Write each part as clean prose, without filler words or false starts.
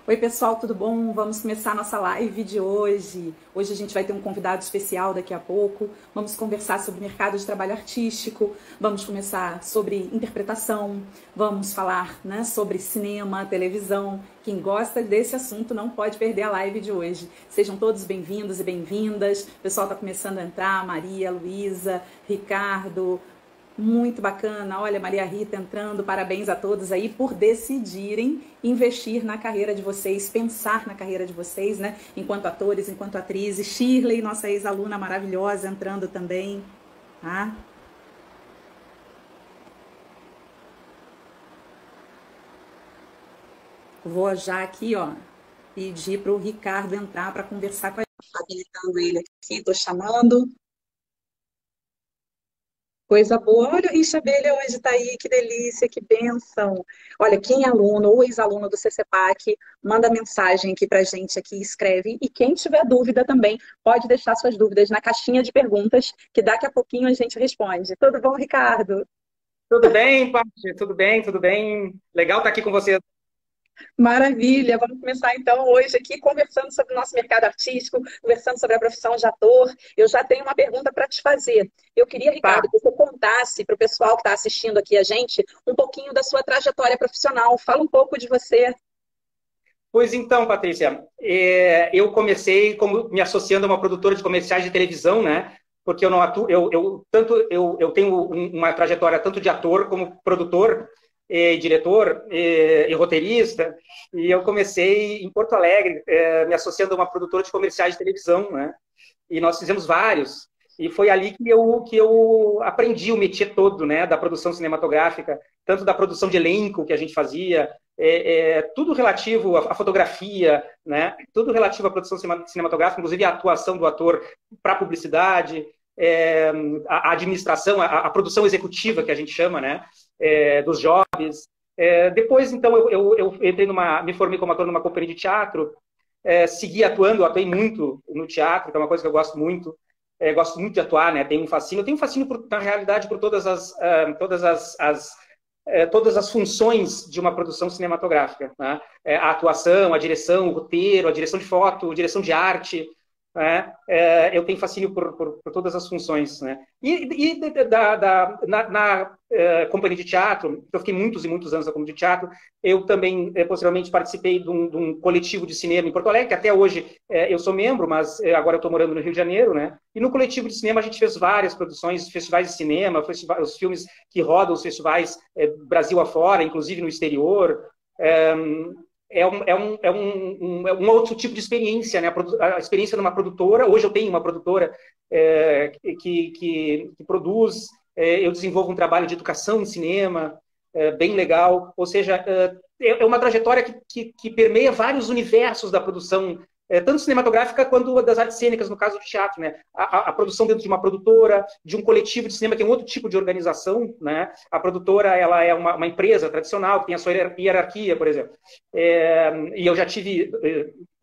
Oi, pessoal, tudo bom? Vamos começar a nossa live de hoje. Hoje a gente vai ter um convidado especial daqui a pouco. Vamos conversar sobre mercado de trabalho artístico, vamos começar sobre interpretação, vamos falar, né, sobre cinema, televisão. Quem gosta desse assunto não pode perder a live de hoje. Sejam todos bem-vindos e bem-vindas. O pessoal está começando a entrar, Maria, Luísa, Ricardo. Muito bacana, olha, Maria Rita entrando, parabéns a todos aí por decidirem investir na carreira de vocês, pensar na carreira de vocês, né? Enquanto atores, enquanto atrizes. Shirley, nossa ex-aluna maravilhosa, entrando também, tá? Vou já aqui, ó, pedir para o Ricardo entrar para conversar com a gente. Habilitando ele aqui, tô chamando. Coisa boa. Olha, a Richa Abelha hoje está aí, que delícia, que bênção. Olha, quem é aluno ou ex-aluno do CCPAC, manda mensagem aqui para a gente, aqui, escreve. E quem tiver dúvida também, pode deixar suas dúvidas na caixinha de perguntas, que daqui a pouquinho a gente responde. Tudo bom, Ricardo? Tudo bem, Paty? Tudo bem, tudo bem. Legal estar aqui com você. Maravilha! Vamos começar então hoje aqui conversando sobre o nosso mercado artístico, conversando sobre a profissão de ator. Eu já tenho uma pergunta para te fazer. Eu queria, Tá. Ricardo, que você contasse para o pessoal que está assistindo aqui a gente um pouquinho da sua trajetória profissional. Fala um pouco de você. Pois então, Patrícia, eu comecei como me associando a uma produtora de comerciais de televisão, né? Porque eu não atuo, eu tenho uma trajetória tanto de ator como produtor, diretor e roteirista, e eu comecei em Porto Alegre, me associando a uma produtora de comerciais de televisão, né? E nós fizemos vários. E foi ali que eu aprendi o métier todo, né, da produção cinematográfica, tanto da produção de elenco que a gente fazia, tudo relativo à fotografia, né, tudo relativo à produção cinematográfica, inclusive a atuação do ator para publicidade, a administração, a produção executiva que a gente chama, né, dos jobs. Depois, então, eu entrei me formei como ator numa companhia de teatro, segui atuando, atuei muito no teatro, que é uma coisa que eu gosto muito. Gosto muito de atuar, né? Tenho um fascínio. Eu tenho um fascínio, na realidade, por todas as funções de uma produção cinematográfica, né? A atuação, a direção, o roteiro, a direção de foto, a direção de arte, né? Eu tenho fascínio por todas as funções, né? Na companhia de teatro, eu fiquei muitos e muitos anos na companhia de teatro, eu também, posteriormente, participei de um coletivo de cinema em Porto Alegre, que até hoje eu sou membro, mas agora eu estou morando no Rio de Janeiro, né? E no coletivo de cinema a gente fez várias produções, festivais de cinema, os filmes que rodam os festivais Brasil afora, inclusive no exterior. É, é um outro tipo de experiência, né? A experiência de uma produtora. Hoje eu tenho uma produtora que produz, eu desenvolvo um trabalho de educação em cinema, bem legal. Ou seja, é uma trajetória que permeia vários universos da produção, tanto cinematográfica quanto das artes cênicas, no caso do teatro, né? A produção dentro de uma produtora, de um coletivo de cinema, que é um outro tipo de organização, né? A produtora, ela é uma empresa tradicional, que tem a sua hierarquia, por exemplo. E eu já tive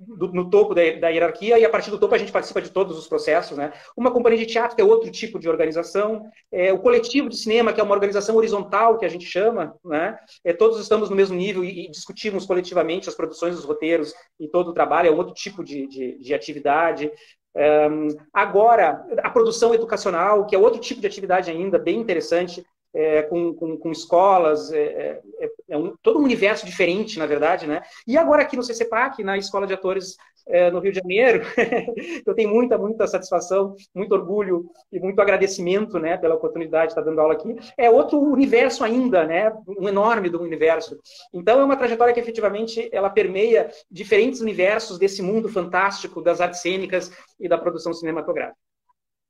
no topo da hierarquia, e a partir do topo a gente participa de todos os processos, né? Uma companhia de teatro, que é outro tipo de organização, o coletivo de cinema, que é uma organização horizontal, que a gente chama, né? Todos estamos no mesmo nível e discutimos coletivamente as produções, os roteiros e todo o trabalho, é um outro tipo de atividade. Agora, a produção educacional, que é outro tipo de atividade ainda, bem interessante, com escolas, todo um universo diferente, na verdade, né? E agora aqui no CCPAC, na Escola de Atores no Rio de Janeiro, eu tenho muita, muita satisfação, muito orgulho e muito agradecimento, né, pela oportunidade de estar dando aula aqui. É outro universo ainda, né? Um enorme do universo. Então, é uma trajetória que, efetivamente, ela permeia diferentes universos desse mundo fantástico das artes cênicas e da produção cinematográfica.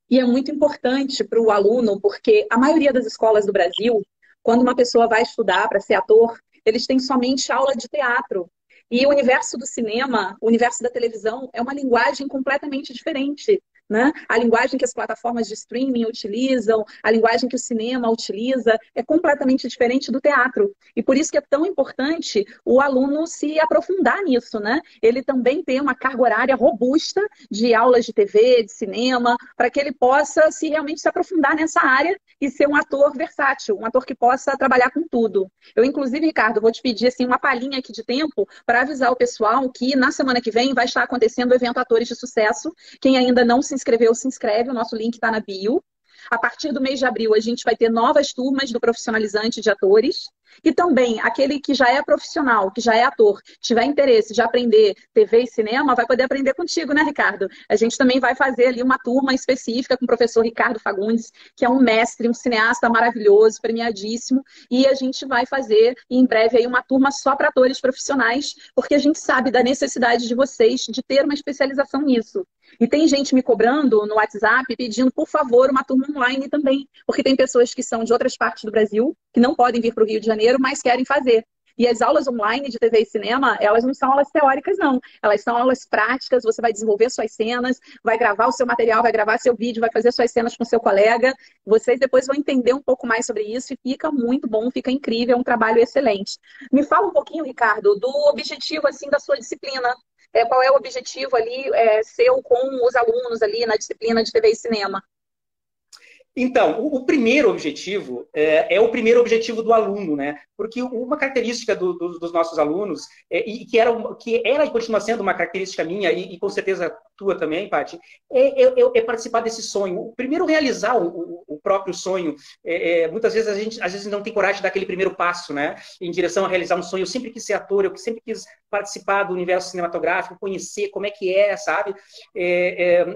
E é muito importante para o aluno, porque a maioria das escolas do Brasil, quando uma pessoa vai estudar para ser ator, eles têm somente aula de teatro. E o universo do cinema, o universo da televisão, é uma linguagem completamente diferente. né? A linguagem que as plataformas de streaming utilizam, a linguagem que o cinema utiliza, é completamente diferente do teatro. E por isso que é tão importante o aluno se aprofundar nisso, né? Ele também ter uma carga horária robusta de aulas de TV, de cinema, para que ele possa realmente se aprofundar nessa área e ser um ator versátil, um ator que possa trabalhar com tudo. Eu, inclusive, Ricardo, vou te pedir assim, uma palhinha aqui de tempo para avisar o pessoal que na semana que vem vai estar acontecendo o evento Atores de Sucesso. Quem ainda não se inscreveu, se inscreve, o nosso link está na bio. A partir do mês de abril, a gente vai ter novas turmas do profissionalizante de atores. E também, aquele que já é profissional, que já é ator, tiver interesse de aprender TV e cinema, vai poder aprender contigo, né, Ricardo? A gente também vai fazer ali uma turma específica com o professor Ricardo Fagundes, que é um mestre, um cineasta maravilhoso, premiadíssimo, e a gente vai fazer, em breve, aí uma turma só para atores profissionais, porque a gente sabe da necessidade de vocês de ter uma especialização nisso. E tem gente me cobrando no WhatsApp pedindo, por favor, uma turma online também. Porque tem pessoas que são de outras partes do Brasil, que não podem vir para o Rio de Janeiro, mas querem fazer. E as aulas online de TV e cinema, elas não são aulas teóricas, não. Elas são aulas práticas, você vai desenvolver suas cenas, vai gravar o seu material, vai gravar seu vídeo, vai fazer suas cenas com seu colega. Vocês depois vão entender um pouco mais sobre isso e fica muito bom, fica incrível, é um trabalho excelente. Me fala um pouquinho, Ricardo, do objetivo assim da sua disciplina. Qual é o objetivo ali seu com os alunos ali na disciplina de TV e cinema? Então, o primeiro objetivo é o primeiro objetivo do aluno, né? Porque uma característica dos nossos alunos, e que era e continua sendo uma característica minha, e com certeza tua também, Paty, é participar desse sonho. Primeiro, realizar o próprio sonho. Muitas vezes a gente às vezes não tem coragem de dar aquele primeiro passo, né? Em direção a realizar um sonho. Eu sempre quis ser ator, eu sempre quis participar do universo cinematográfico, conhecer como é que sabe?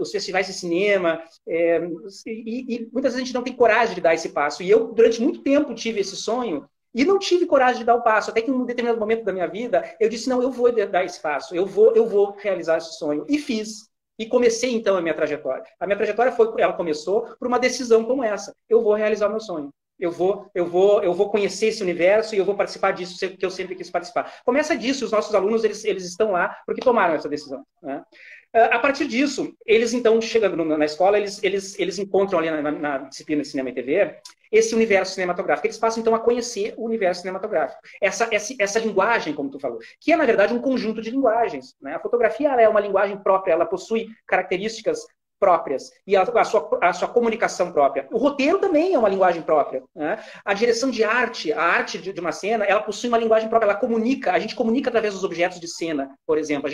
Os festivais de cinema, e muitas vezes a gente não tem coragem de dar esse passo. E eu, durante muito tempo, tive esse sonho e não tive coragem de dar o passo. Até que em um determinado momento da minha vida, eu disse, não, eu vou dar esse passo, eu vou realizar esse sonho. E fiz. E comecei, então, a minha trajetória. A minha trajetória ela começou por uma decisão como essa. Eu vou realizar o meu sonho. Eu vou conhecer esse universo e eu vou participar disso que eu sempre quis participar. Começa disso, os nossos alunos, eles estão lá porque tomaram essa decisão, né? A partir disso, eles então, chegando na escola, eles encontram ali na disciplina de cinema e TV esse universo cinematográfico. Eles passam então a conhecer o universo cinematográfico. Essa linguagem, como tu falou, que é na verdade um conjunto de linguagens, né? A fotografia ela é uma linguagem própria, ela possui características próprias e a sua comunicação própria. O roteiro também é uma linguagem própria, né? A direção de arte, a arte de uma cena, ela possui uma linguagem própria, ela comunica, a gente comunica através dos objetos de cena, por exemplo.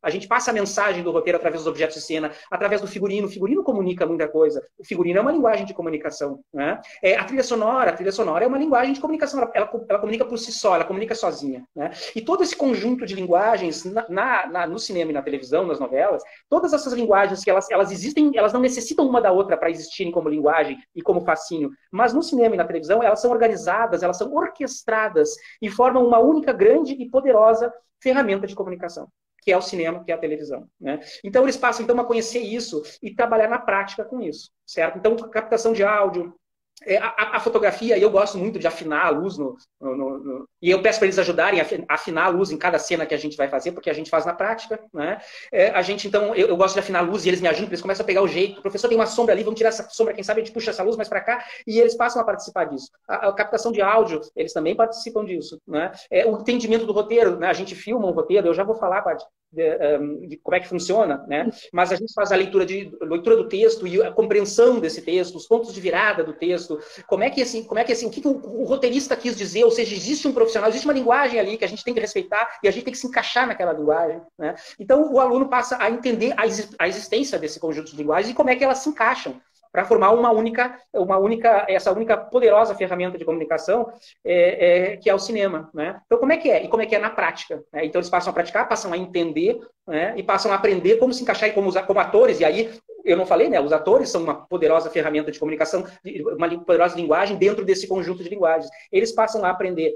A gente passa a mensagem do roteiro através dos objetos de cena, através do figurino. O figurino comunica muita coisa. O figurino é uma linguagem de comunicação, né? A trilha sonora é uma linguagem de comunicação, ela comunica por si só, ela comunica sozinha, né? E todo esse conjunto de linguagens no cinema e na televisão, nas novelas, todas essas linguagens que elas existem, elas não necessitam uma da outra para existirem como linguagem e como fascínio, mas no cinema e na televisão elas são organizadas, elas são orquestradas e formam uma única grande e poderosa ferramenta de comunicação, que é o cinema, que é a televisão, né? Então eles passam então a conhecer isso e trabalhar na prática com isso, certo? Então captação de áudio, a fotografia, e eu gosto muito de afinar a luz e eu peço para eles ajudarem a afinar a luz em cada cena que a gente vai fazer, porque a gente faz na prática, né? A gente, então, eu gosto de afinar a luz e eles me ajudam, eles começam a pegar o jeito. O professor tem uma sombra ali, vamos tirar essa sombra, quem sabe a gente puxa essa luz mais para cá, e eles passam a participar disso. A captação de áudio, eles também participam disso, né? O entendimento do roteiro, né? A gente filma um roteiro, eu já vou falar, Paty, de como é que funciona, né? Mas a gente faz a leitura do texto e a compreensão desse texto, os pontos de virada do texto, como é que o que o roteirista quis dizer, ou seja, existe um profissional, existe uma linguagem ali que a gente tem que respeitar e a gente tem que se encaixar naquela linguagem, né? Então o aluno passa a entender a existência desse conjunto de linguagens e como é que elas se encaixam para formar essa única poderosa ferramenta de comunicação que é o cinema, né? Então, como é que é? E como é que é na prática, né? Então, eles passam a praticar, passam a entender, né? E passam a aprender como se encaixar como atores, e aí, eu não falei, né? Os atores são uma poderosa ferramenta de comunicação, uma poderosa linguagem dentro desse conjunto de linguagens. Eles passam a aprender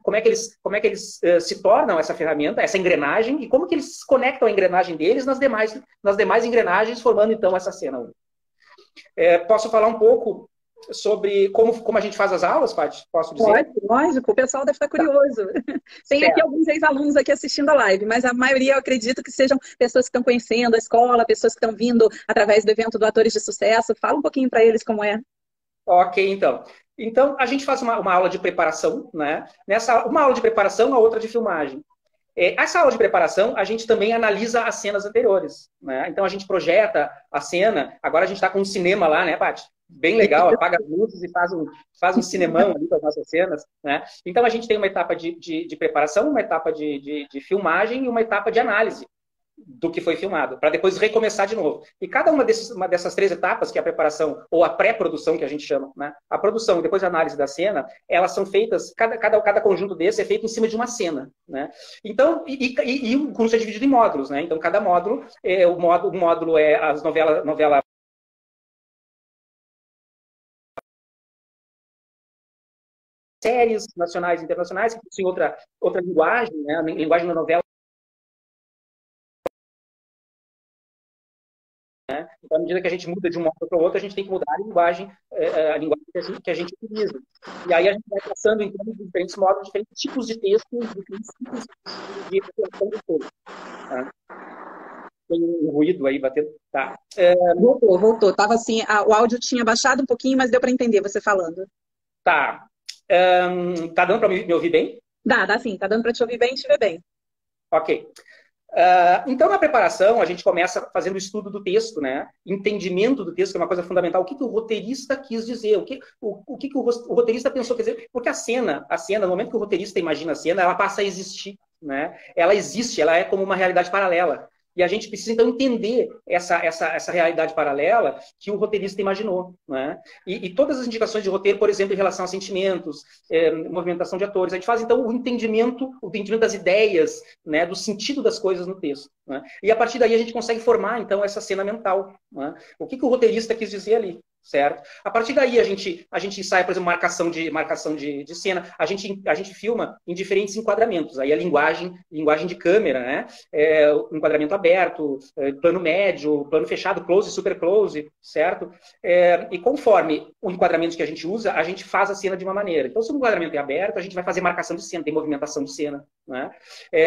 como é que eles se tornam essa ferramenta, essa engrenagem, e como que eles conectam a engrenagem deles nas demais engrenagens, formando, então, essa cena. Posso falar um pouco sobre como a gente faz as aulas, Paty? Posso dizer? Pode, lógico, o pessoal deve estar curioso. Tem aqui Certo. alguns ex-alunos aqui assistindo a live, mas a maioria eu acredito que sejam pessoas que estão conhecendo a escola, pessoas que estão vindo através do evento do Atores de Sucesso. Fala um pouquinho para eles como é. Ok, então. Então, a gente faz uma aula de preparação, né? Uma aula de preparação, a outra de filmagem. Essa aula de preparação, a gente também analisa as cenas anteriores, né? Então, a gente projeta a cena. Agora a gente está com um cinema lá, né, Paty? Bem legal, apaga as luzes e faz um cinemão ali com as nossas cenas, né? Então, a gente tem uma etapa de preparação, uma etapa de filmagem e uma etapa de análise do que foi filmado, para depois recomeçar de novo. E cada uma dessas três etapas, que é a preparação ou a pré-produção, que a gente chama, né? A produção e depois a análise da cena, elas são feitas, cada conjunto desse é feito em cima de uma cena, né? Então, e o curso é dividido em módulos, né? Então, cada módulo, o módulo é as novela séries nacionais e internacionais, que tem outra linguagem, né? A linguagem da novela. Então, à medida que a gente muda de um módulo para o outro, a gente tem que mudar a linguagem que a gente utiliza. E aí a gente vai passando, então, de diferentes módulos, diferentes tipos de texto, diferentes tipos de população do povo. Tá? Tem um ruído aí batendo. Tá. Voltou. Tava assim, o áudio tinha baixado um pouquinho, mas deu para entender você falando. Tá. Tá dando para me ouvir bem? Dá sim, tá dando para te ouvir bem e te ver bem. Ok. Então, na preparação, a gente começa fazendo o estudo do texto, né? Entendimento do texto, que é uma coisa fundamental. O que o roteirista quis dizer? O que o roteirista pensou quer dizer? Porque a cena, no momento que o roteirista imagina a cena, ela passa a existir, né? Ela existe, ela é como uma realidade paralela. E a gente precisa, então, entender essa realidade paralela que o roteirista imaginou, né? E todas as indicações de roteiro, por exemplo, em relação a sentimentos, movimentação de atores, a gente faz, então, o entendimento das ideias, né, do sentido das coisas no texto, né? E a partir daí a gente consegue formar, então, essa cena mental, né? O que o roteirista quis dizer ali, certo? A partir daí a gente ensaia, por exemplo, marcação de cena, a gente filma em diferentes enquadramentos, aí a linguagem de câmera, né? Enquadramento aberto, plano médio, plano fechado, close, super close, certo? E conforme o enquadramento que a gente usa, a gente faz a cena de uma maneira. Então, se o enquadramento é aberto, a gente vai fazer marcação de cena, tem movimentação de cena, né?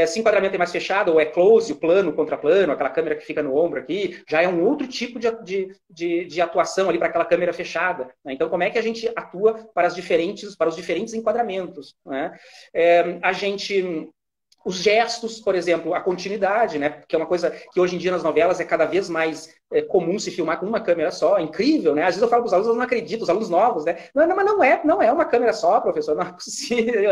Se o enquadramento é mais fechado, ou é close, o plano contra plano, aquela câmera que fica no ombro aqui, já é um outro tipo de atuação ali para aquela câmera fechada, né? Então, como é que a gente atua para os diferentes enquadramentos, né? Os gestos, por exemplo, a continuidade, né? Que é uma coisa que hoje em dia nas novelas é cada vez mais comum se filmar com uma câmera só, é incrível, né? Às vezes eu falo para os alunos, eles não acreditam, os alunos novos, né? Mas não é uma câmera só, professor, não é possível,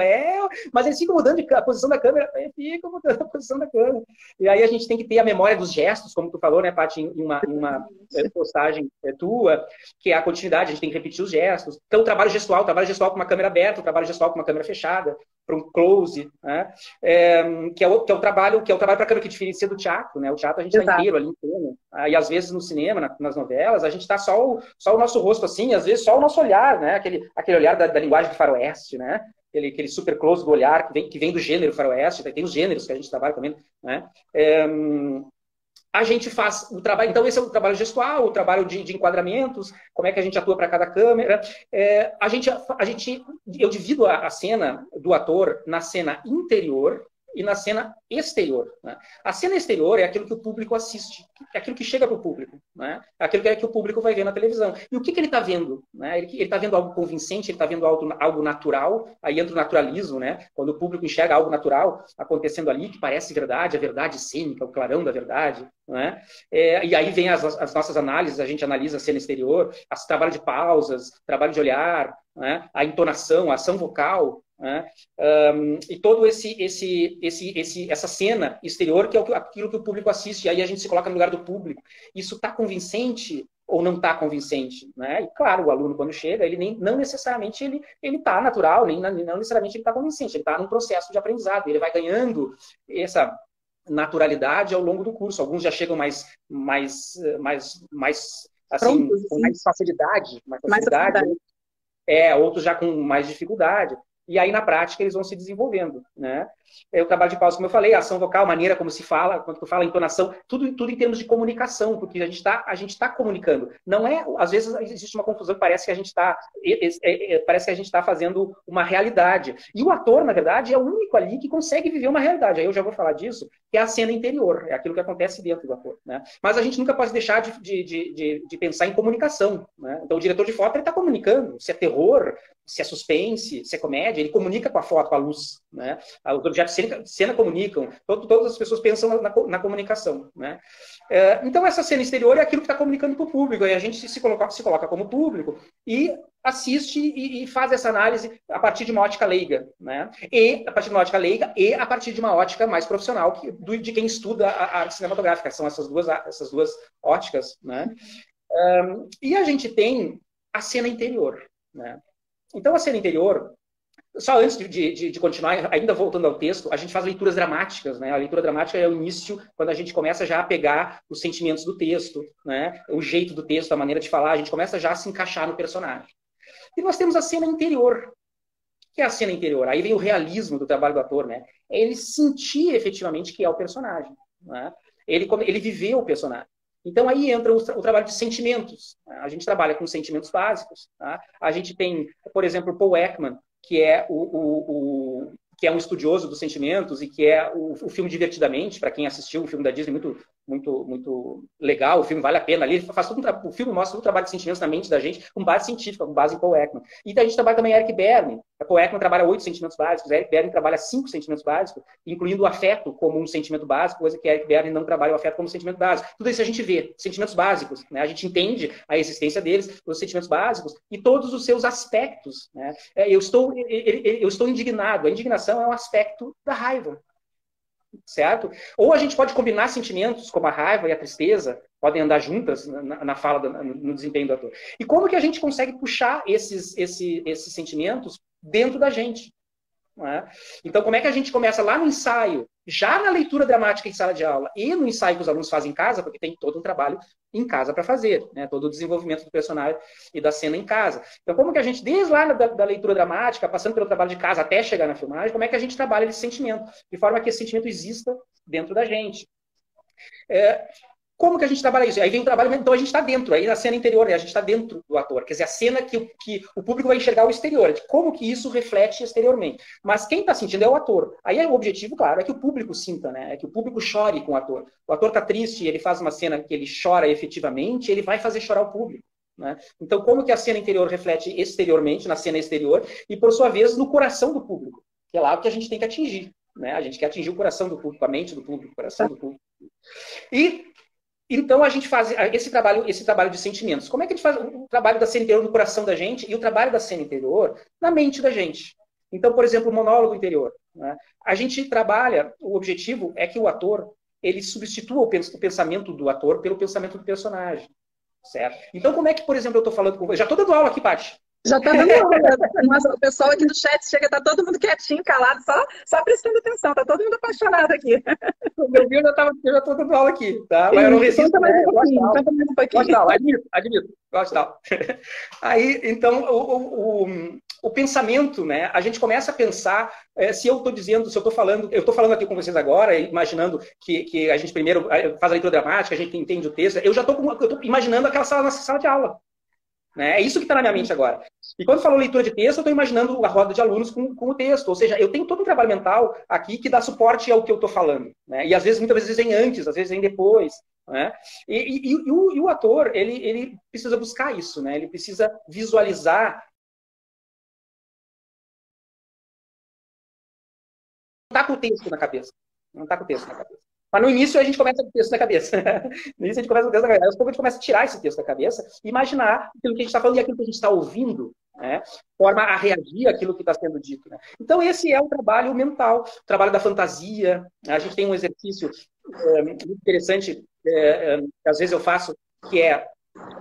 mas eles ficam mudando a posição da câmera, ficam mudando a posição da câmera. E aí a gente tem que ter a memória dos gestos, como tu falou, né, Paty, em uma postagem tua, que é a continuidade, a gente tem que repetir os gestos. Então, o trabalho gestual com uma câmera aberta, o trabalho gestual com uma câmera fechada, para um close, né? Que é o trabalho para a câmera que diferencia do teatro, né? O teatro a gente está inteiro ali em cena, e às vezes no cinema, nas novelas, a gente está só o nosso rosto assim, às vezes só o nosso olhar, né? Aquele olhar da linguagem do faroeste, né? Aquele super close do olhar que vem do gênero faroeste, tem os gêneros que a gente trabalha também, né? A gente faz o trabalho, então esse é o trabalho gestual, o trabalho de enquadramentos, como é que a gente atua para cada câmera. Eu divido a cena do ator na cena interior e na cena exterior, né? A cena exterior é aquilo que o público assiste, é aquilo que chega para o público, né? É aquilo que o público vai ver na televisão. E o que ele está vendo? Né? Ele está vendo algo convincente, ele está vendo algo natural, aí entra o naturalismo, né? Quando o público enxerga algo natural acontecendo ali, que parece verdade, a verdade cênica, o clarão da verdade, né? E aí vem as nossas análises, a gente analisa a cena exterior, trabalho de pausas, trabalho de olhar, né? A entonação, a ação vocal, né? E todo essa cena exterior que é aquilo que o público assiste, e aí a gente se coloca no lugar do público. Isso está convincente ou não está convincente, né? E claro, o aluno quando chega, ele não necessariamente ele está natural, não necessariamente ele está convincente, ele está num processo de aprendizado, ele vai ganhando essa naturalidade ao longo do curso. Alguns já chegam mais assim, Pronto, com mais facilidade, outros já com mais dificuldade. E aí, na prática, eles vão se desenvolvendo, né? O trabalho de pausa, como eu falei, a ação vocal, a maneira como se fala, quando tu fala, a entonação, tudo em termos de comunicação, porque a gente tá comunicando. Não é, às vezes existe uma confusão, parece que a gente está fazendo uma realidade. E o ator, na verdade, é o único ali que consegue viver uma realidade. Aí eu já vou falar disso, que é a cena interior, é aquilo que acontece dentro do ator, né? Mas a gente nunca pode deixar de pensar em comunicação, né? Então o diretor de foto está comunicando, se é terror, se é suspense, se é comédia, ele comunica com a foto, com a luz, né? Os objetos de cena comunicam, todas as pessoas pensam na comunicação, né? Então essa cena exterior é aquilo que está comunicando para o público, aí a gente se coloca como público e assiste e faz essa análise a partir de uma ótica leiga, né? E a partir de uma ótica leiga e a partir de uma ótica mais profissional de quem estuda a arte cinematográfica, são essas duas óticas, né? E a gente tem a cena interior, né? Então, a cena interior, só antes de continuar, ainda voltando ao texto, a gente faz leituras dramáticas, né? A leitura dramática é o início, quando a gente começa já a pegar os sentimentos do texto, né? O jeito do texto, a maneira de falar, a gente começa já a se encaixar no personagem. E nós temos a cena interior. O que é a cena interior? Aí vem o realismo do trabalho do ator, né? É ele sentir efetivamente que é o personagem, né? Ele viveu o personagem. Então, aí entra o trabalho de sentimentos. A gente trabalha com sentimentos básicos. Tá? A gente tem, por exemplo, o Paul Ekman, que é que é um estudioso dos sentimentos e que é o filme Divertidamente, para quem assistiu o filme da Disney, muito legal, o filme vale a pena. Ali faz o filme mostra todo o trabalho de sentimentos na mente da gente, com base científica, com base em Paul Ekman. E a gente trabalha também Eric Berne. A Paul Ekman trabalha 8 sentimentos básicos, Eric Berne trabalha 5 sentimentos básicos, incluindo o afeto como um sentimento básico, coisa que Eric Berne não trabalha o afeto como um sentimento básico. Tudo isso a gente vê, sentimentos básicos, né? A gente entende a existência deles, os sentimentos básicos e todos os seus aspectos, né? Eu estou indignado. A indignação é um aspecto da raiva, certo? Ou a gente pode combinar sentimentos como a raiva e a tristeza, podem andar juntas na fala, no desempenho do ator. E como que a gente consegue puxar esses sentimentos dentro da gente? Não é? Então, como é que a gente começa lá no ensaio, já na leitura dramática em sala de aula e no ensaio que os alunos fazem em casa, porque tem todo um trabalho em casa para fazer, né? Todo o desenvolvimento do personagem e da cena em casa. Então, como que a gente, desde lá da leitura dramática, passando pelo trabalho de casa até chegar na filmagem, como é que a gente trabalha esse sentimento, de forma que esse sentimento exista dentro da gente. Como que a gente trabalha isso? Aí vem o trabalho, então a gente está dentro, aí na cena interior, a gente está dentro do ator. Quer dizer, a cena que o público vai enxergar o exterior, de como que isso reflete exteriormente. Mas quem está sentindo é o ator. Aí o objetivo, claro, é que o público sinta, né? É que o público chore com o ator. O ator está triste, ele faz uma cena que ele chora efetivamente, ele vai fazer chorar o público. Né? Então, como que a cena interior reflete exteriormente, na cena exterior, e por sua vez, no coração do público, que é lá o que a gente tem que atingir. Né? A gente quer atingir o coração do público, a mente do público, o coração do público. E então, a gente faz esse trabalho de sentimentos. Como é que a gente faz o trabalho da cena interior no coração da gente e o trabalho da cena interior na mente da gente? Então, por exemplo, o monólogo interior. Né? A gente trabalha, o objetivo é que o ator ele substitua o pensamento do ator pelo pensamento do personagem. Certo? Então, como é que, por exemplo, eu estou falando com você? Já estou dando aula aqui, Paty. Já está dando aula. Nossa, o pessoal aqui do chat chega, está todo mundo quietinho, calado, só prestando atenção. Está todo mundo apaixonado aqui. Meu Deus, eu já estou dando aula aqui, tá? Mas eu não resisto. Conta mais um pouquinho. Gosto da aula, admito. Gosto da aula. Aí, então, o pensamento, né? A gente começa a pensar, se eu estou falando aqui com vocês agora, imaginando que a gente primeiro faz a leitura dramática, a gente entende o texto, eu estou imaginando aquela nossa sala de aula. Né? É isso que está na minha mente agora. E quando falou leitura de texto, eu estou imaginando a roda de alunos com o texto. Ou seja, eu tenho todo um trabalho mental aqui que dá suporte ao que eu estou falando. Né? E às vezes, muitas vezes vem antes, às vezes vem depois. Né? E o ator, ele precisa buscar isso. Né? Ele precisa visualizar. Não está com o texto na cabeça. Não está com o texto na cabeça. Mas no início a gente começa com o texto na cabeça. No início a gente começa com o texto na cabeça. Aos poucos a gente começa a tirar esse texto da cabeça e imaginar aquilo que a gente está falando e aquilo que a gente está ouvindo, né? Forma a reagir àquilo que está sendo dito. Né? Então esse é o trabalho mental, o trabalho da fantasia. A gente tem um exercício muito interessante, que às vezes eu faço, que é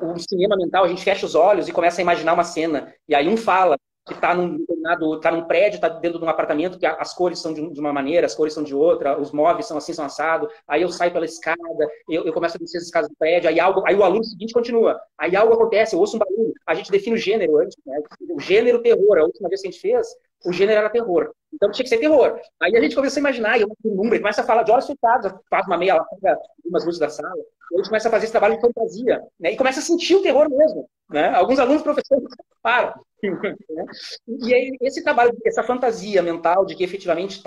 o cinema mental. A gente fecha os olhos e começa a imaginar uma cena. E aí um fala que está num prédio, está dentro de um apartamento, que as cores são de uma maneira, as cores são de outra, os móveis são assim, são assado. Aí eu saio pela escada, eu começo a descer as escadas do prédio, aí o aluno seguinte continua. Aí algo acontece, eu ouço um barulho. A gente define o gênero antes, né? O gênero terror, a última vez que a gente fez, o gênero era terror. Então tinha que ser terror. Aí a gente começou a imaginar, e eu número, começa a falar de olhos fechados, faz uma meia, ela pega umas luzes da sala, e a gente começa a fazer esse trabalho de fantasia, né? E começa a sentir o terror mesmo, né? Alguns alunos, professores, param. Né? E aí, esse trabalho, essa fantasia mental de que efetivamente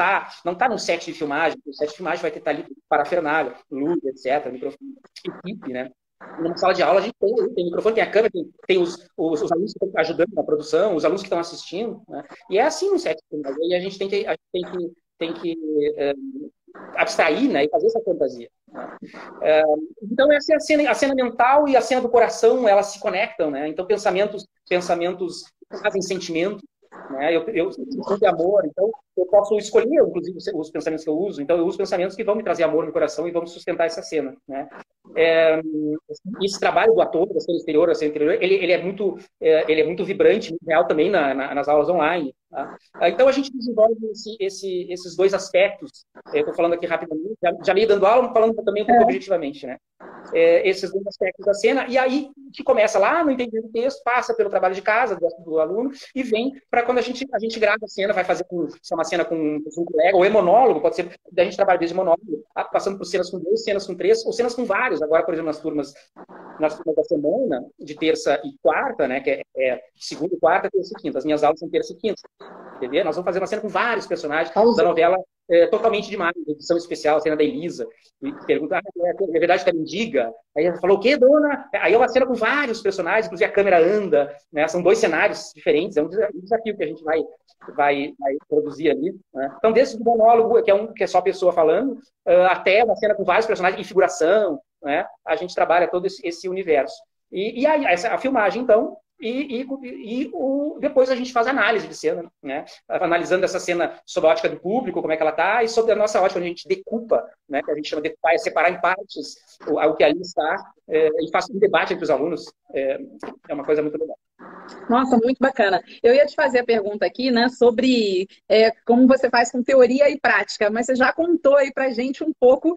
não está num set de filmagem, o set de filmagem vai ter ali parafernália, luz, etc., microfone, equipe, né? Numa sala de aula a gente tem microfone, tem a câmera, tem os alunos que estão ajudando na produção, os alunos que estão assistindo, né? E é assim no set de filmagem. E a gente tem que abstrair, né, e fazer essa fantasia. Né? Então essa é a cena mental e a cena do coração, elas se conectam, né? Então pensamentos fazem sentimento, né? Eu sinto amor, então eu posso escolher, inclusive, os pensamentos que eu uso. Então eu uso pensamentos que vão me trazer amor no coração e vão sustentar essa cena, né? Esse trabalho do ator, da cena exterior, da cena interior, ele é muito vibrante, muito real também nas aulas online. Tá? Então a gente desenvolve esses dois aspectos. Estou falando aqui rapidamente, já meio dando aula, falando também um pouco objetivamente, né? Esses dois aspectos da cena, e aí que começa lá no entendimento do texto, passa pelo trabalho de casa do aluno e vem para quando a gente grava a cena, vai fazer se é uma cena com um colega, ou é monólogo, pode ser, a gente trabalha desde monólogo, passando por cenas com 2, cenas com 3, ou cenas com vários. Agora, por exemplo, nas turmas da semana, de terça e quarta, né, que é segunda e quarta, terça e quinta. As minhas aulas são terça e quinta. Entendeu? Nós vamos fazer uma cena com vários personagens da novela totalmente demais, edição especial, a cena da Elisa, e pergunta, é verdade que ela mendiga? Aí ela falou, o quê, dona? Aí é uma cena com vários personagens, inclusive a câmera anda, né? São 2 cenários diferentes, é um desafio que a gente vai produzir ali. Né? Então, desde o monólogo, que é só a pessoa falando, até uma cena com vários personagens em figuração, né? A gente trabalha todo esse universo. E aí, a filmagem, então, depois a gente faz análise de cena, né? Analisando essa cena sob a ótica do público, como é que ela está, e sob a nossa ótica, onde a gente decupa, né? Que a gente chama de decupar, é separar em partes o que ali está, e faz um debate entre os alunos. É uma coisa muito legal. Nossa, muito bacana. Eu ia te fazer a pergunta aqui, né, sobre como você faz com teoria e prática, mas você já contou aí pra gente um pouco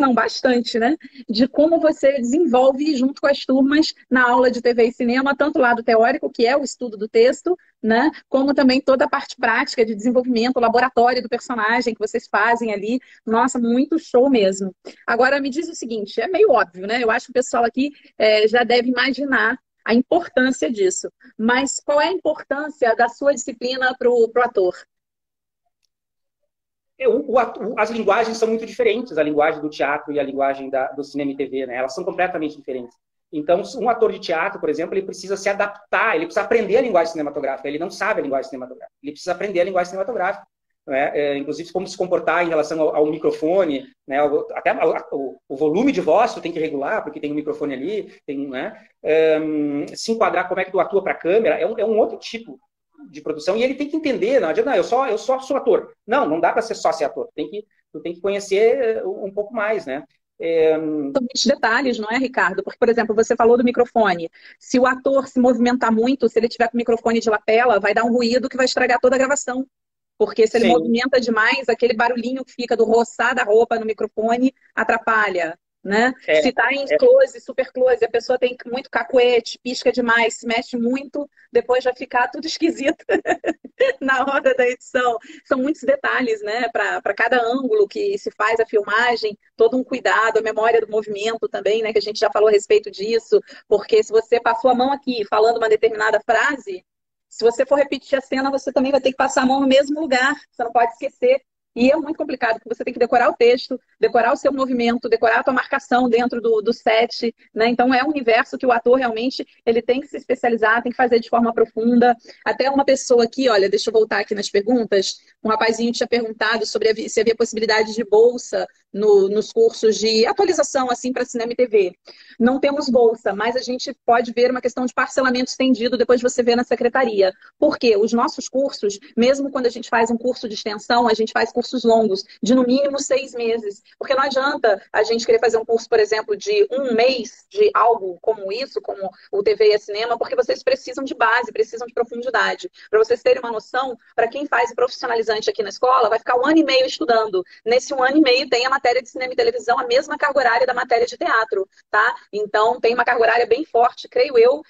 não, bastante, né, de como você desenvolve junto com as turmas na aula de TV e cinema, tanto o lado teórico, que é o estudo do texto, né, como também toda a parte prática de desenvolvimento, o laboratório do personagem que vocês fazem ali. Nossa, muito show mesmo. Agora, me diz o seguinte, é meio óbvio, né, eu acho que o pessoal aqui já deve imaginar a importância disso. Mas qual é a importância da sua disciplina para o ator? As linguagens são muito diferentes, a linguagem do teatro e a linguagem do cinema e TV, né? Elas são completamente diferentes. Então, um ator de teatro, por exemplo, ele precisa se adaptar, ele precisa aprender a linguagem cinematográfica, ele não sabe a linguagem cinematográfica, ele precisa aprender a linguagem cinematográfica. Né? Inclusive, como se comportar em relação ao microfone, né? Até o volume de voz tu tem que regular, porque tem um microfone ali, né? Se enquadrar como é que tu atua para a câmera, é um outro tipo de produção, e ele tem que entender, não adianta, eu só sou ator. Não dá para só ser ator, tu tem que conhecer um pouco mais, né? São muitos detalhes, não é, Ricardo? Porque, por exemplo, você falou do microfone. Se o ator se movimentar muito, se ele tiver com o microfone de lapela, vai dar um ruído que vai estragar toda a gravação. Porque se ele movimenta demais, aquele barulhinho que fica do roçar da roupa no microfone atrapalha, né? Se tá em close, super close, a pessoa tem muito cacuete, pisca demais, se mexe muito, depois vai ficar tudo esquisito na hora da edição. São muitos detalhes, né? Para cada ângulo que se faz a filmagem, todo um cuidado, a memória do movimento também, né? Que a gente já falou a respeito disso, porque se você passou a mão aqui falando uma determinada frase, se você for repetir a cena, você também vai ter que passar a mão no mesmo lugar. Você não pode esquecer. E é muito complicado, porque você tem que decorar o texto, decorar o seu movimento, decorar a tua marcação dentro do set, né? Então é um universo que o ator realmente ele tem que se especializar, tem que fazer de forma profunda. Até uma pessoa aqui, olha, deixa eu voltar aqui nas perguntas, um rapazinho tinha perguntado sobre se havia possibilidade de bolsa nos cursos de atualização assim para cinema e TV. Não temos bolsa, mas a gente pode ver uma questão de parcelamento estendido, depois você vê na secretaria. Por quê? Os nossos cursos, mesmo quando a gente faz um curso de extensão, a gente faz cursos longos, de no mínimo 6 meses. Porque não adianta a gente querer fazer um curso, por exemplo, de 1 mês de algo como isso, como o TV e a cinema, porque vocês precisam de base, precisam de profundidade. Para vocês terem uma noção, para quem faz o profissionalizante aqui na escola, vai ficar 1 ano e meio estudando. Nesse 1 ano e meio tem a matéria de cinema e televisão, a mesma carga horária da matéria de teatro, tá? Então tem uma carga horária bem forte, creio eu,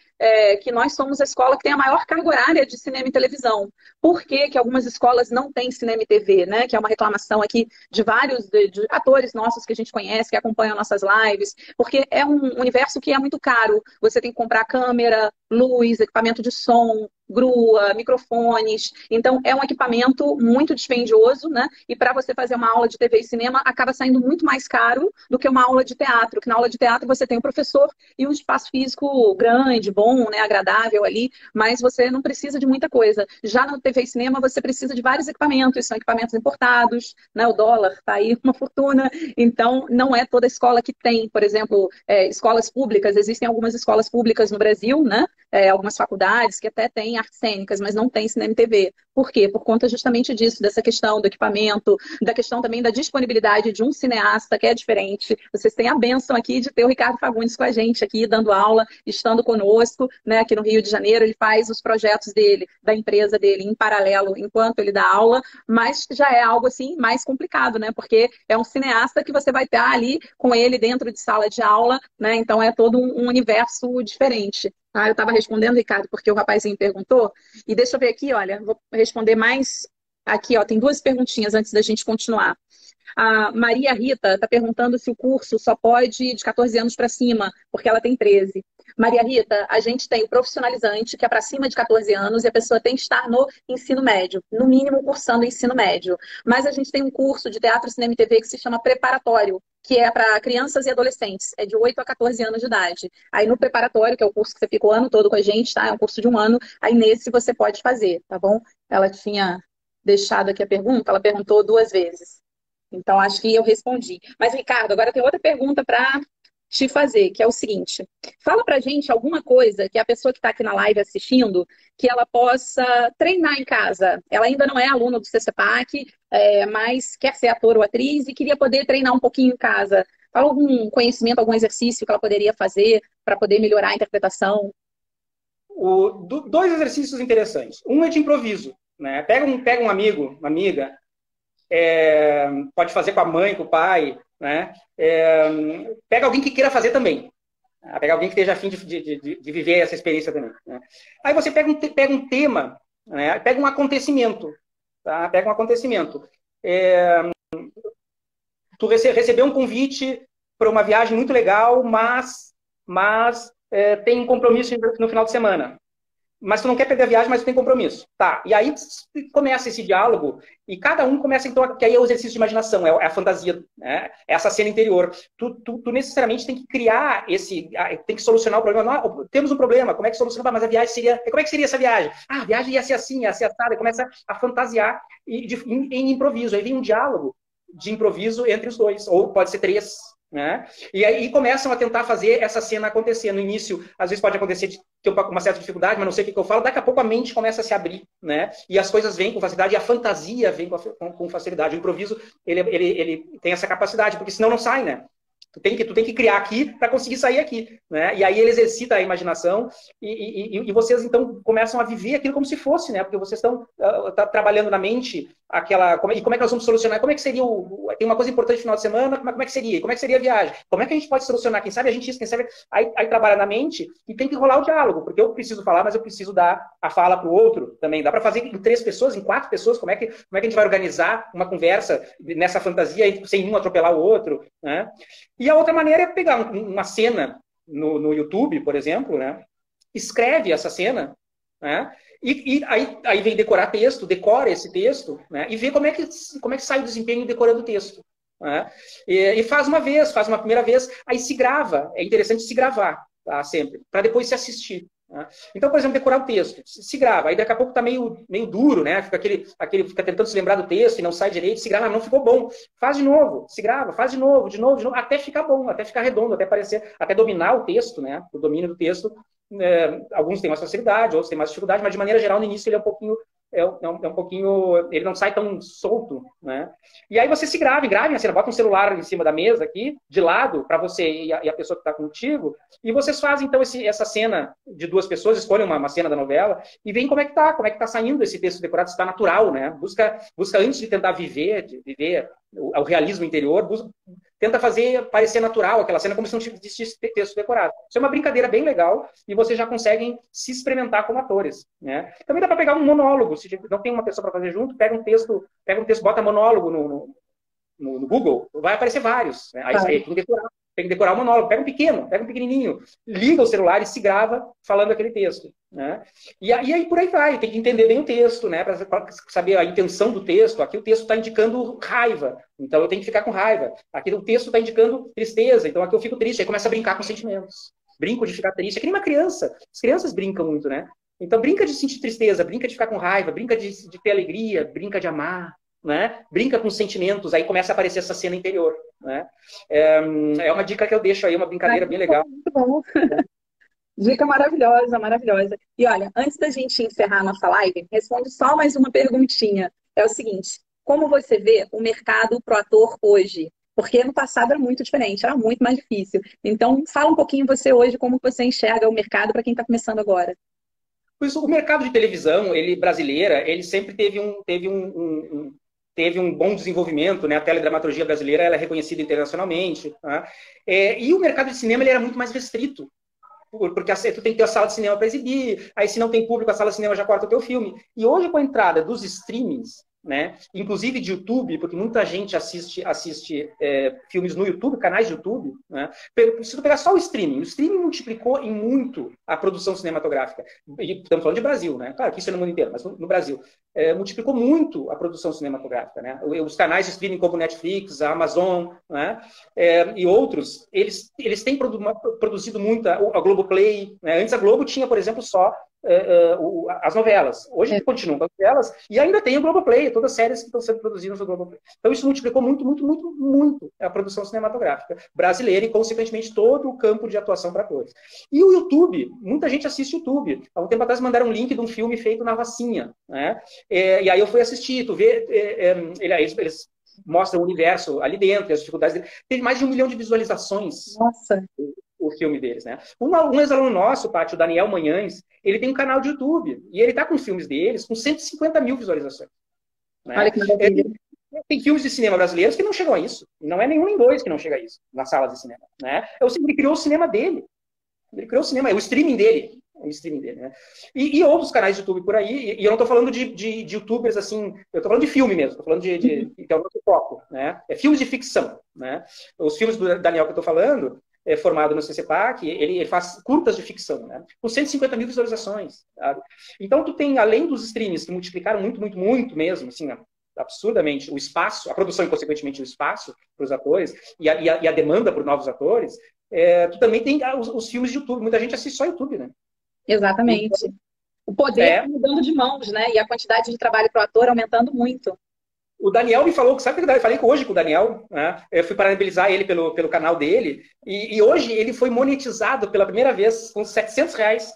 que nós somos a escola que tem a maior carga horária de cinema e televisão. Por que que algumas escolas não têm cinema e TV, né? Que é uma reclamação aqui de vários de atores nossos que a gente conhece, que acompanham nossas lives, porque é um universo que é muito caro. Você tem que comprar câmera, luz, equipamento de som, grua, microfones. Então, é um equipamento muito dispendioso, né? E para você fazer uma aula de TV e cinema, acaba saindo muito mais caro do que uma aula de teatro, que na aula de teatro você tem um professor e um espaço físico grande, bom, né? Agradável ali, mas você não precisa de muita coisa. Já na TV e cinema, você precisa de vários equipamentos, são equipamentos importados, né? O dólar está aí uma fortuna, então não é toda escola que tem, por exemplo, escolas públicas, existem algumas escolas públicas no Brasil, né? Algumas faculdades que até têm artes cênicas, mas não tem cinema e TV. Por quê? Por conta justamente disso, dessa questão do equipamento, da questão também da disponibilidade de um cineasta, que é diferente. Vocês têm a bênção aqui de ter o Ricardo Fagundes com a gente aqui, dando aula, estando conosco, né, aqui no Rio de Janeiro. Ele faz os projetos dele, da empresa dele, em paralelo, enquanto ele dá aula, mas já é algo assim mais complicado, né? Porque é um cineasta que você vai estar ali com ele dentro de sala de aula, né? Então é todo um universo diferente. Eu estava respondendo, Ricardo, porque o rapazinho perguntou. E deixa eu ver aqui, olha, vou responder mais aqui, ó. Tem duas perguntinhas antes da gente continuar. A Maria Rita está perguntando se o curso só pode de 14 anos para cima, porque ela tem 13. Maria Rita, a gente tem o profissionalizante, que é para cima de 14 anos, e a pessoa tem que estar no ensino médio, no mínimo cursando o ensino médio. Mas a gente tem um curso de teatro, cinema e TV que se chama preparatório, que é para crianças e adolescentes, é de 8 a 14 anos de idade. Aí no preparatório, que é o curso que você fica o ano todo com a gente, tá? É um curso de 1 ano, aí nesse você pode fazer, tá bom? Ela tinha deixado aqui a pergunta, ela perguntou 2 vezes. Então, acho que eu respondi. Mas, Ricardo, agora tem outra pergunta para te fazer, que é o seguinte. Fala pra gente alguma coisa que a pessoa que está aqui na live assistindo, que ela possa treinar em casa. Ela ainda não é aluna do CCPAC, mas quer ser ator ou atriz e queria poder treinar um pouquinho em casa. Fala algum conhecimento, algum exercício que ela poderia fazer para poder melhorar a interpretação? Dois exercícios interessantes. Um é de improviso, né? Pega um amigo, uma amiga, pode fazer com a mãe, com o pai, né? Pega alguém que queira fazer também. Pega alguém que esteja a fim de viver essa experiência também, né? Aí você pega um tema, né? Pega um acontecimento. Tá? Pega um acontecimento. Tu recebeu um convite para uma viagem muito legal, mas tem um compromisso no final de semana. Mas tu não quer perder a viagem, mas tu tem compromisso. Tá. E aí começa esse diálogo e cada um começa, então, que aí é o exercício de imaginação, é a fantasia, né? É essa cena interior. Tu necessariamente tem que criar tem que solucionar o problema. Não, temos um problema, como é que soluciona? Mas a viagem seria... Como é que seria essa viagem? A viagem ia ser assim, ia ser assada. Começa a fantasiar em improviso. Aí vem um diálogo de improviso entre os dois. Ou pode ser 3, né? E aí começam a tentar fazer essa cena acontecer. No início, às vezes pode acontecer de ter uma certa dificuldade, mas não sei o que eu falo. Daqui a pouco a mente começa a se abrir, né? E as coisas vêm com facilidade, e a fantasia vem com facilidade. O improviso, ele tem essa capacidade, porque senão não sai, né? Tu tem que criar aqui para conseguir sair aqui, né? E aí ele exercita a imaginação e vocês, então, começam a viver aquilo como se fosse, né? Porque vocês estão trabalhando na mente e como é que nós vamos solucionar? Como é que seria tem uma coisa importante no final de semana, como é que seria? Como é que seria a viagem? Como é que a gente pode solucionar? Quem sabe a gente isso, quem sabe... Aí trabalha na mente e tem que rolar o diálogo, porque eu preciso falar, mas eu preciso dar a fala para o outro também. Dá para fazer em 3 pessoas, em 4 pessoas, como é que a gente vai organizar uma conversa nessa fantasia sem um atropelar o outro, né? E a outra maneira é pegar uma cena no YouTube, por exemplo, né? Escreve essa cena, né? E aí vem decorar texto, decora esse texto, né? E vê como é que sai o desempenho decorando o texto, né? E faz uma vez, faz uma primeira vez, aí se grava. É interessante se gravar, tá? Sempre, para depois se assistir. Então, por exemplo, decorar o texto, se grava, aí daqui a pouco tá meio duro, né? Fica tentando se lembrar do texto e não sai direito, se grava, não ficou bom. Faz de novo, se grava, faz de novo, até ficar bom, até ficar redondo, até dominar o texto, né? O domínio do texto, alguns têm mais facilidade, outros têm mais dificuldade, mas de maneira geral, no início ele é um pouquinho, ele não sai tão solto, né? E aí você se grave a cena, bota um celular em cima da mesa aqui, de lado, para você e a pessoa que está contigo, e vocês fazem, então, essa cena de 2 pessoas, escolhem uma cena da novela, e veem como é que tá saindo esse texto decorado, se está natural, né? Busca antes de tentar viver o realismo interior, tenta fazer parecer natural aquela cena, como se não tivesse texto decorado. Isso é uma brincadeira bem legal e vocês já conseguem se experimentar como atores, né? Também dá para pegar um monólogo, se não tem uma pessoa para fazer junto, pega um texto, bota monólogo no Google, vai aparecer vários, né? Aí tem que decorar o monólogo, pega um pequeno, pega um pequenininho, liga o celular e se grava falando aquele texto, né? E aí por aí vai, tem que entender bem o texto, né? Para saber a intenção do texto. Aqui o texto está indicando raiva, então eu tenho que ficar com raiva. Aqui o texto está indicando tristeza, então aqui eu fico triste, aí começa a brincar com sentimentos. Brinco de ficar triste, é que nem uma criança. As crianças brincam muito, né? Então brinca de sentir tristeza, brinca de ficar com raiva, brinca de ter alegria, brinca de amar, né? Brinca com sentimentos, aí começa a aparecer essa cena interior, né? É uma dica que eu deixo aí, uma brincadeira bem legal. Muito bom. Dica maravilhosa, maravilhosa. E olha, antes da gente encerrar a nossa live, responde só mais uma perguntinha. É o seguinte, como você vê o mercado pro ator hoje? Porque no passado era muito diferente, era muito mais difícil. Então, fala um pouquinho você hoje, como você enxerga o mercado para quem está começando agora. Pois o mercado de televisão, brasileira, ele sempre teve um bom desenvolvimento, né? A teledramaturgia brasileira ela é reconhecida internacionalmente. Tá? E o mercado de cinema ele era muito mais restrito, porque tu tem que ter a sala de cinema para exibir, aí se não tem público, a sala de cinema já corta o teu filme. E hoje, com a entrada dos streamings, né? Inclusive de YouTube, porque muita gente assiste filmes no YouTube, canais de YouTube, né? Se tu pegar só o streaming multiplicou em muito a produção cinematográfica. E estamos falando de Brasil, né? Claro que isso é no mundo inteiro, mas no Brasil. Multiplicou muito a produção cinematográfica, né? Os canais de streaming como Netflix, a Amazon, né? E outros, eles têm produzido muito, a Globoplay, né? Antes a Globo tinha, por exemplo, só as novelas. Hoje continuam com as novelas e ainda tem o Globoplay, todas as séries que estão sendo produzidas no Globoplay. Então isso multiplicou muito, muito, muito, muito a produção cinematográfica brasileira e, consequentemente, todo o campo de atuação para atores. E o YouTube, muita gente assiste YouTube. Há um tempo atrás mandaram um link de um filme feito na Rocinha, né? E aí eu fui assistir, tu vê, eles mostram o universo ali dentro, as dificuldades dele. Teve mais de 1 milhão de visualizações. Nossa! O filme deles, né? Um ex-aluno nosso, Pátio, o Daniel Manhães, ele tem um canal de YouTube e ele tá com os filmes deles com 150 mil visualizações. Né? Olha que maravilha. Tem filmes de cinema brasileiros que não chegam a isso. E não é nenhum nem dois que não chega a isso nas salas de cinema. Né? Ele criou o cinema dele. Ele criou o cinema, é o streaming dele. Né? E outros canais de YouTube por aí, e eu não estou falando de youtubers assim, eu estou falando de filme mesmo, estou falando que é o nosso foco, né? É filmes de ficção, né? Os filmes do Daniel que eu estou falando, formado no CCPAC, ele faz curtas de ficção, né? Com 150 mil visualizações, sabe? Então tu tem, além dos streams que multiplicaram muito, muito, muito mesmo, assim, absurdamente, o espaço, a produção e, consequentemente, o espaço para os atores, e a demanda por novos atores, tu também tem os filmes de YouTube, muita gente assiste só YouTube, né? Exatamente. Então, o poder mudando de mãos, né? E a quantidade de trabalho para o ator aumentando muito. O Daniel me falou, sabe o que eu falei hoje com o Daniel? Né? Eu fui parabenizar ele pelo canal dele, e hoje ele foi monetizado pela primeira vez com R$700.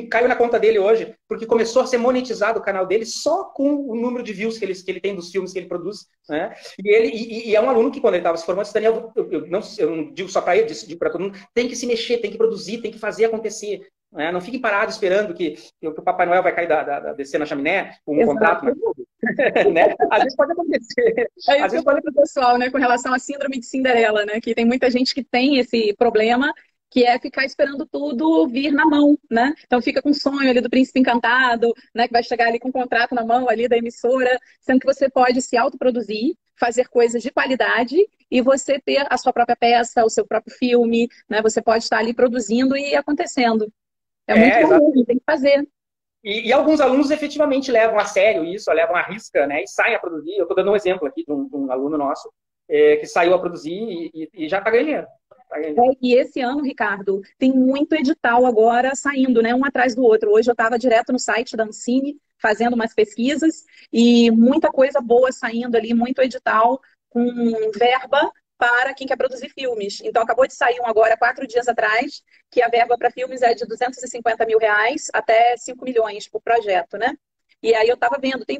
Caiu na conta dele hoje, porque começou a ser monetizado o canal dele só com o número de views que ele tem dos filmes que ele produz, né? E é um aluno que, quando ele estava se formando, disse, Daniel, eu não digo só para ele, digo para todo mundo, tem que se mexer, tem que produzir, tem que fazer acontecer. Né? Não fique parado esperando que o Papai Noel vai cair descer na chaminé com um contrato na Globo. Né? Às vezes pode acontecer. Às vezes pode para o pessoal, né, com relação à síndrome de Cinderela, né? Que tem muita gente que tem esse problema, que é ficar esperando tudo vir na mão, né? Então fica com o sonho ali do príncipe encantado, né? Que vai chegar ali com um contrato na mão ali da emissora, sendo que você pode se autoproduzir, fazer coisas de qualidade e você ter a sua própria peça, o seu próprio filme, né? Você pode estar ali produzindo e acontecendo. É muito bom, tem que fazer. E alguns alunos efetivamente levam a sério isso, levam a risca, né? E saem a produzir. Eu estou dando um exemplo aqui de um aluno nosso que saiu a produzir e já está ganhando dinheiro. E esse ano, Ricardo, tem muito edital agora saindo, né? Um atrás do outro. Hoje eu estava direto no site da Ancine, fazendo umas pesquisas, e muita coisa boa saindo ali, muito edital com verba para quem quer produzir filmes. Então, acabou de sair um agora, 4 dias atrás, que a verba para filmes é de R$250 mil até 5 milhões por projeto, né? E aí eu estava vendo, tem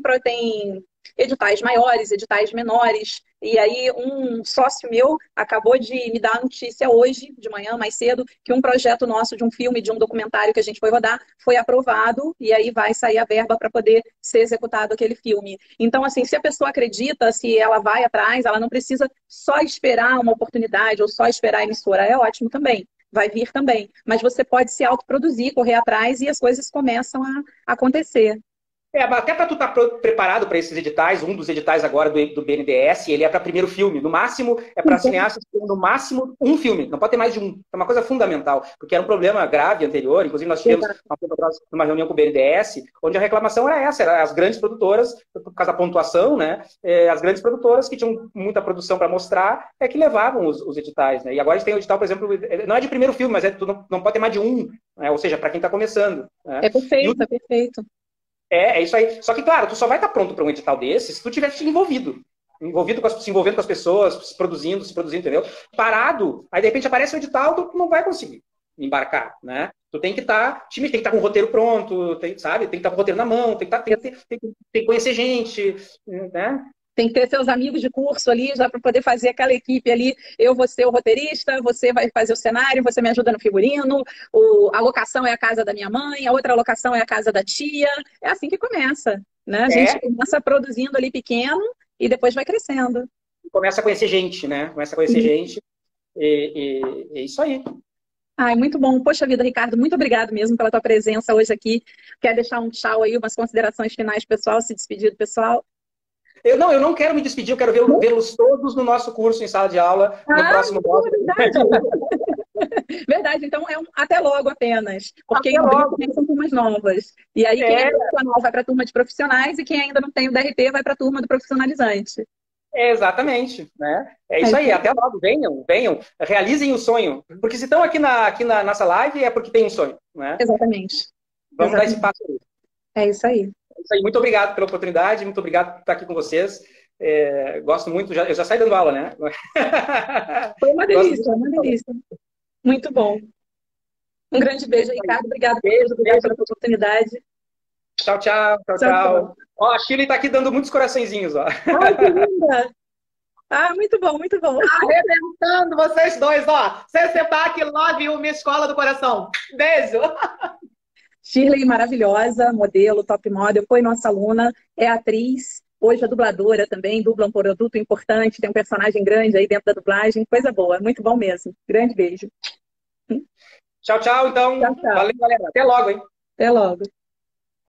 editais maiores, editais menores, E aí, um sócio meu acabou de me dar a notícia hoje, de manhã, mais cedo, que um projeto nosso de um filme, de um documentário que a gente foi rodar, foi aprovado, e aí vai sair a verba para poder ser executado aquele filme. Então, assim, se a pessoa acredita, se ela vai atrás, ela não precisa só esperar uma oportunidade ou só esperar a emissora, é ótimo também. Vai vir também. Mas você pode se autoproduzir, correr atrás e as coisas começam a acontecer. Até para tu estar preparado para esses editais, um dos editais agora do BNDES, ele é para primeiro filme. No máximo, é para cineastas que no máximo um filme. Não pode ter mais de um. É uma coisa fundamental, porque era um problema grave anterior. Inclusive, nós tivemos uma reunião com o BNDES, onde a reclamação era essa, era as grandes produtoras, por causa da pontuação, né? As grandes produtoras que tinham muita produção para mostrar, que levavam os editais, né? E agora a gente tem o edital, por exemplo, não é de primeiro filme, mas tu não pode ter mais de um, né? Ou seja, para quem está começando. Né? É perfeito, é perfeito. É isso aí. Só que, claro, tu só vai estar pronto para um edital desse se tu tivesse se envolvido. Se envolvendo com as pessoas, se produzindo, entendeu? Parado, aí de repente aparece o edital, tu não vai conseguir embarcar, né? Tu tem que estar, time tem que estar com o roteiro pronto, sabe? Tem que estar com o roteiro na mão, tem que conhecer gente, né? Tem que ter seus amigos de curso ali, já para poder fazer aquela equipe ali. Eu vou ser o roteirista, você vai fazer o cenário, você me ajuda no figurino, a locação é a casa da minha mãe, a outra locação é a casa da tia. É assim que começa, né? A gente começa produzindo ali pequeno e depois vai crescendo. Começa a conhecer gente, né? Começa a conhecer gente e é isso aí. Ai, muito bom. Poxa vida, Ricardo, muito obrigado mesmo pela tua presença hoje aqui. Quer deixar um tchau aí, umas considerações finais, pessoal, se despedir do pessoal? Eu não quero me despedir, eu quero vê-los todos no nosso curso em sala de aula, no próximo módulo. Verdade, então até logo apenas, porque em abril também são turmas novas. E aí quem é profissional vai para a turma de profissionais e quem ainda não tem o DRT vai para a turma do profissionalizante. Exatamente, né? É isso aí, até logo, venham, realizem o sonho. Porque se estão aqui na nossa live é porque tem um sonho, né? Exatamente. Vamos dar esse passo aí. É isso aí. Muito obrigado pela oportunidade, muito obrigado por estar aqui com vocês. Gosto muito, eu já saí dando aula, né? Foi uma delícia, uma delícia. Muito bom. Um grande beijo, Ricardo. Obrigado pela oportunidade. Tchau. Ó, a Shirley está aqui dando muitos coraçõezinhos, ó. Ai, que linda! Ah, muito bom, muito bom. Arrebentando vocês dois, ó. CCPAC Love You, minha escola do coração. Beijo! Shirley, maravilhosa, modelo, top model, foi nossa aluna, é atriz, hoje é dubladora também, dubla um produto importante, tem um personagem grande aí dentro da dublagem, coisa boa, muito bom mesmo. Grande beijo. Tchau, então. Tchau. Valeu, galera. Até logo, hein? Até logo.